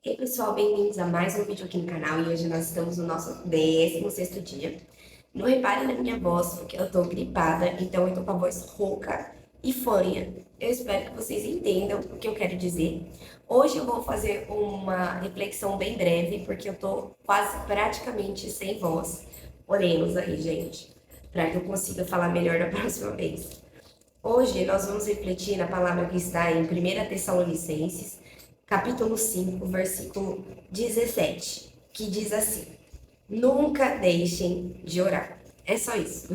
E aí, pessoal, bem-vindos a mais um vídeo aqui no canal e hoje nós estamos no nosso 16º dia. Não reparem na minha voz, porque eu tô gripada, então eu tô com a voz rouca e fanha. Eu espero que vocês entendam o que eu quero dizer. Hoje eu vou fazer uma reflexão bem breve, porque eu tô quase praticamente sem voz. Oremos aí, gente, para que eu consiga falar melhor da próxima vez. Hoje nós vamos refletir na palavra que está em 1 Tessalonicenses, capítulo 5, versículo 17, que diz assim: nunca deixem de orar. É só isso.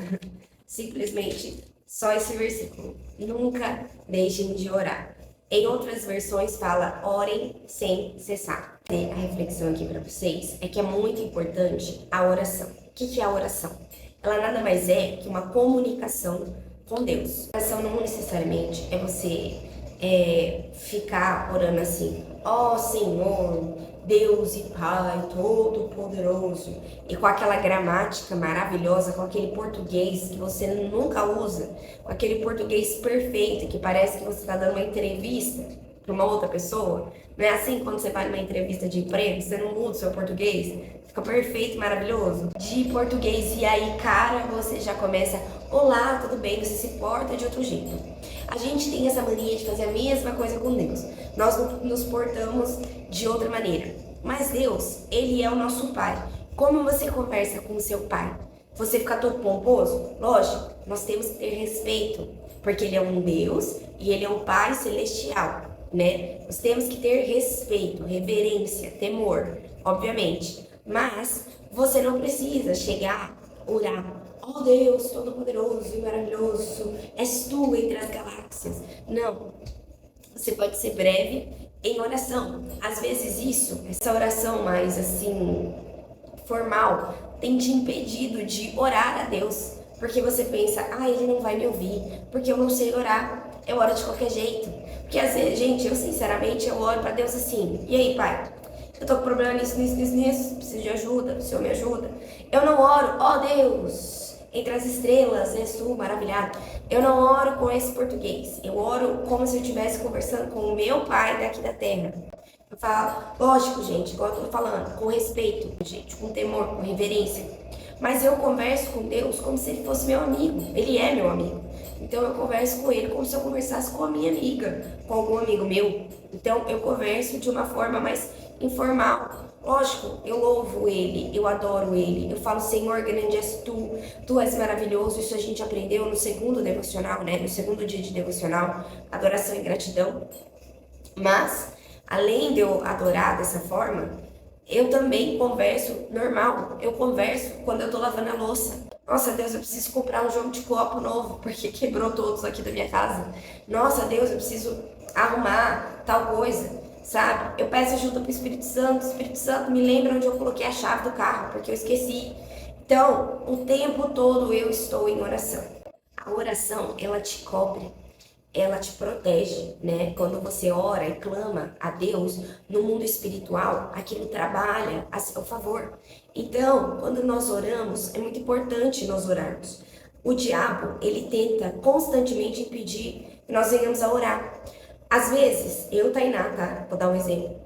Simplesmente só esse versículo. Nunca deixem de orar. Em outras versões fala: orem sem cessar. A reflexão aqui para vocês é que é muito importante a oração. O que é a oração? Ela nada mais é que uma comunicação com Deus. A oração não necessariamente é você ficar orando assim: ó Senhor, Deus e Pai Todo-Poderoso, e com aquela gramática maravilhosa, com aquele português que você nunca usa, com aquele português perfeito, que parece que você está dando uma entrevista para uma outra pessoa. Não é assim quando você vai numa entrevista de emprego, você não muda o seu português, fica perfeito, maravilhoso, de português, e aí, cara, você já começa: olá, tudo bem? Você se porta de outro jeito. A gente tem essa mania de fazer a mesma coisa com Deus. Nós nos portamos de outra maneira. Mas Deus, Ele é o nosso Pai. Como você conversa com o seu Pai? Você fica todo pomposo? Lógico, nós temos que ter respeito, porque Ele é um Deus e Ele é um Pai celestial, né? Nós temos que ter respeito, reverência, temor, obviamente. Mas você não precisa chegar, orar: ó Deus Todo-Poderoso e maravilhoso, és tu entre as galáxias. Não. Você pode ser breve em oração. Às vezes essa oração mais assim, formal, tem te impedido de orar a Deus. Porque você pensa: Ele não vai me ouvir, porque eu não sei orar. Eu oro de qualquer jeito. Porque às vezes, gente, eu sinceramente, eu oro pra Deus assim: e aí, Pai? Eu tô com problema nisso, preciso de ajuda, o Senhor me ajuda. Eu não oro: ó Deus, entre as estrelas, és tu maravilhado. Eu não oro com esse português. Eu oro como se eu estivesse conversando com o meu Pai daqui da terra. Eu falo, lógico, gente, igual eu tô falando, com respeito, gente, com temor, com reverência. Mas eu converso com Deus como se Ele fosse meu amigo. Ele é meu amigo. Então eu converso com Ele como se eu conversasse com a minha amiga, com algum amigo meu. Então eu converso de uma forma mais informal. Lógico, eu louvo Ele, eu adoro Ele, eu falo: Senhor, grande és tu, tu és maravilhoso. Isso a gente aprendeu no segundo devocional, né? No segundo dia de devocional, adoração e gratidão. Mas, além de eu adorar dessa forma, eu também converso normal. Eu converso quando eu tô lavando a louça. Nossa, Deus, eu preciso comprar um jogo de copo novo, porque quebrou todos aqui da minha casa. Nossa, Deus, eu preciso arrumar tal coisa. Sabe? Eu peço ajuda pro Espírito Santo. O Espírito Santo me lembra onde eu coloquei a chave do carro, porque eu esqueci. Então, o tempo todo eu estou em oração. A oração, ela te cobre, ela te protege, né? Quando você ora e clama a Deus no mundo espiritual, aquilo trabalha a seu favor. Então, quando nós oramos, é muito importante nós orarmos. O diabo, ele tenta constantemente impedir que nós venhamos a orar. Às vezes, eu, Tainá, tá? Vou dar um exemplo.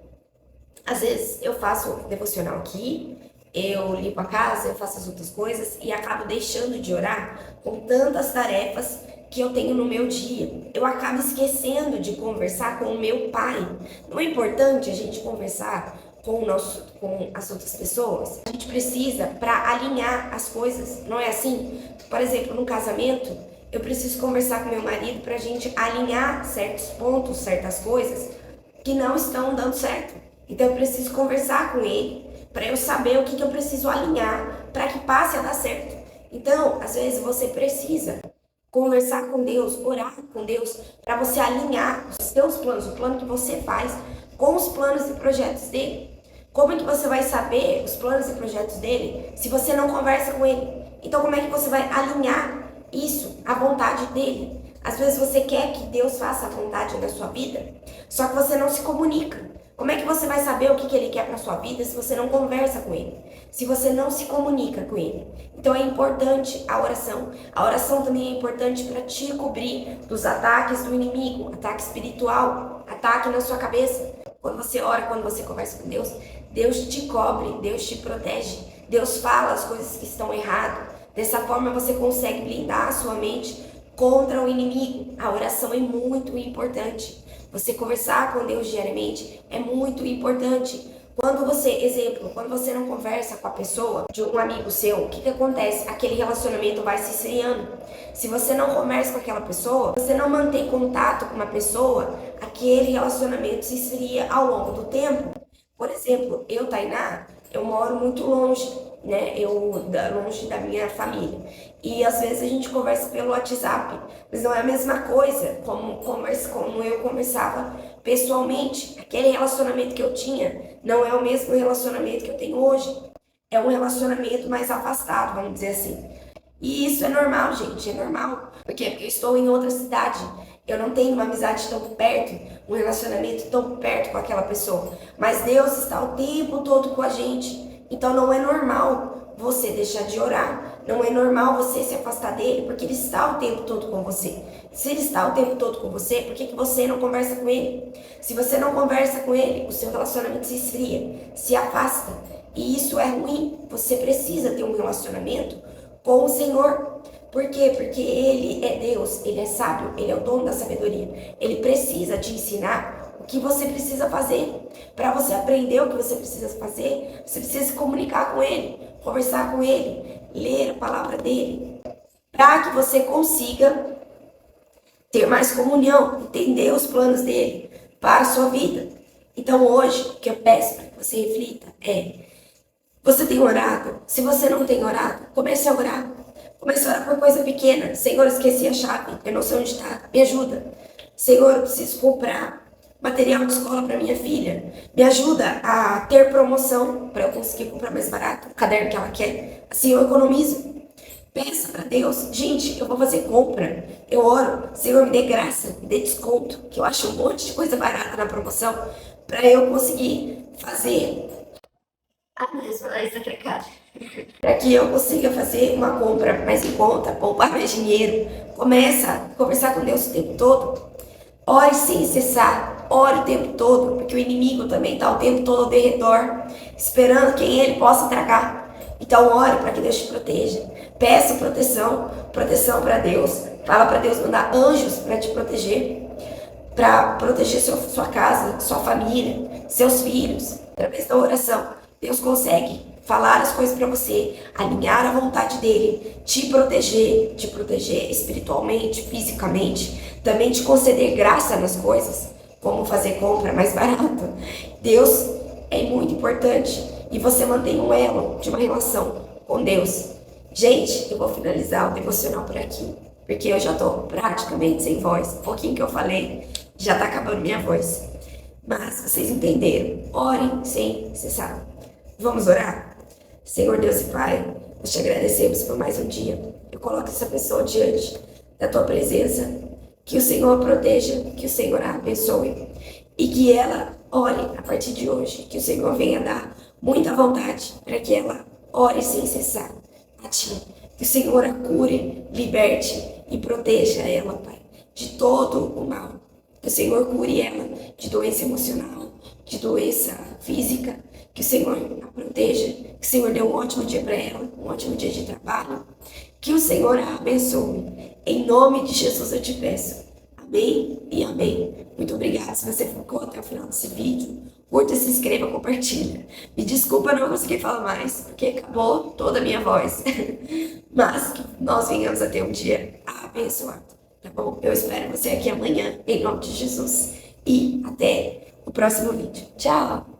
Às vezes, eu faço devocional aqui, eu limpo a casa, eu faço as outras coisas e acabo deixando de orar com tantas tarefas que eu tenho no meu dia. Eu acabo esquecendo de conversar com o meu Pai. Não é importante a gente conversar com as outras pessoas? A gente precisa para alinhar as coisas, não é assim? Por exemplo, no casamento, eu preciso conversar com meu marido para a gente alinhar certos pontos, certas coisas que não estão dando certo. Então eu preciso conversar com ele para eu saber o que eu preciso alinhar para que passe a dar certo. Então, às vezes você precisa conversar com Deus, orar com Deus, para você alinhar os seus planos, o plano que você faz, com os planos e projetos dele. Como é que você vai saber os planos e projetos dele se você não conversa com ele? Então, como é que você vai alinhar isso, a vontade dele? Às vezes você quer que Deus faça a vontade na sua vida, só que você não se comunica. Como é que você vai saber o que ele quer para sua vida se você não conversa com ele? Se você não se comunica com ele? Então é importante a oração. A oração também é importante para te cobrir dos ataques do inimigo, ataque espiritual, ataque na sua cabeça. Quando você ora, quando você conversa com Deus, Deus te cobre, Deus te protege, Deus fala as coisas que estão erradas. Dessa forma você consegue blindar a sua mente contra o inimigo. A oração é muito importante. Você conversar com Deus diariamente é muito importante. Quando você, exemplo, quando você não conversa com a pessoa, de um amigo seu, o que acontece? Aquele relacionamento vai se esfriando. Se você não conversa com aquela pessoa, você não mantém contato com uma pessoa, aquele relacionamento se esfria ao longo do tempo. Por exemplo, eu, Tainá, eu moro muito longe, né? Longe da minha família. E às vezes a gente conversa pelo WhatsApp, mas não é a mesma coisa como eu conversava pessoalmente. Aquele relacionamento que eu tinha não é o mesmo relacionamento que eu tenho hoje. É um relacionamento mais afastado, vamos dizer assim. E isso é normal, gente, é normal. Por quê? Porque eu estou em outra cidade. Eu não tenho uma amizade tão perto, um relacionamento tão perto com aquela pessoa. Mas Deus está o tempo todo com a gente. Então não é normal você deixar de orar. Não é normal você se afastar dele, porque ele está o tempo todo com você. Se ele está o tempo todo com você, por que você não conversa com ele? Se você não conversa com ele, o seu relacionamento se esfria, se afasta. E isso é ruim. Você precisa ter um relacionamento com o Senhor. Por quê? Porque Ele é Deus, Ele é sábio, Ele é o dono da sabedoria. Ele precisa te ensinar o que você precisa fazer. Para você aprender o que você precisa fazer, você precisa se comunicar com Ele, conversar com Ele, ler a palavra dEle, para que você consiga ter mais comunhão, entender os planos dEle para a sua vida. Então hoje, o que eu peço para que você reflita é: você tem orado? Se você não tem orado, comece a orar. Comece a orar por coisa pequena. Senhor, esqueci a chave, eu não sei onde está, me ajuda. Senhor, eu preciso comprar material de escola para minha filha. Me ajuda a ter promoção para eu conseguir comprar mais barato o caderno que ela quer. Assim eu economizo. Peça para Deus: gente, eu vou fazer compra. Eu oro, Senhor, me dê graça, me dê desconto, que eu acho um monte de coisa barata na promoção, para eu conseguir fazer. Para que eu consiga fazer uma compra mais em conta, poupar mais dinheiro. Começa a conversar com Deus o tempo todo. Ore sem cessar, ore o tempo todo, porque o inimigo também está o tempo todo ao redor, esperando quem ele possa tragar. Então ore para que Deus te proteja. Peça proteção para Deus. Fala para Deus mandar anjos para te proteger, para proteger sua casa, sua família, seus filhos. Através da oração, Deus consegue falar as coisas para você, alinhar a vontade dele, te proteger espiritualmente, fisicamente, também te conceder graça nas coisas, como fazer compra mais barato. Deus é muito importante e você mantém um elo de uma relação com Deus. Gente, eu vou finalizar o devocional por aqui, porque eu já estou praticamente sem voz. Um pouquinho que eu falei, já está acabando minha voz. Mas vocês entenderam. Orem sem cessar. Vamos orar? Senhor Deus e Pai, nós te agradecemos por mais um dia. Eu coloco essa pessoa diante da tua presença. Que o Senhor proteja, que o Senhor a abençoe. E que ela ore a partir de hoje. Que o Senhor venha dar muita vontade para que ela ore sem cessar a Ti. Que o Senhor a cure, liberte e proteja ela, Pai, de todo o mal. Que o Senhor cure ela de doença emocional, de doença física. Que o Senhor a proteja, que o Senhor dê um ótimo dia para ela, um ótimo dia de trabalho. Que o Senhor a abençoe. Em nome de Jesus eu te peço. Amém e amém. Muito obrigada. Se você ficou até o final desse vídeo, curta, se inscreva, compartilha. Me desculpa não conseguir falar mais, porque acabou toda a minha voz. Mas que nós venhamos a ter um dia abençoado, tá bom? Eu espero você aqui amanhã, em nome de Jesus. E até o próximo vídeo. Tchau!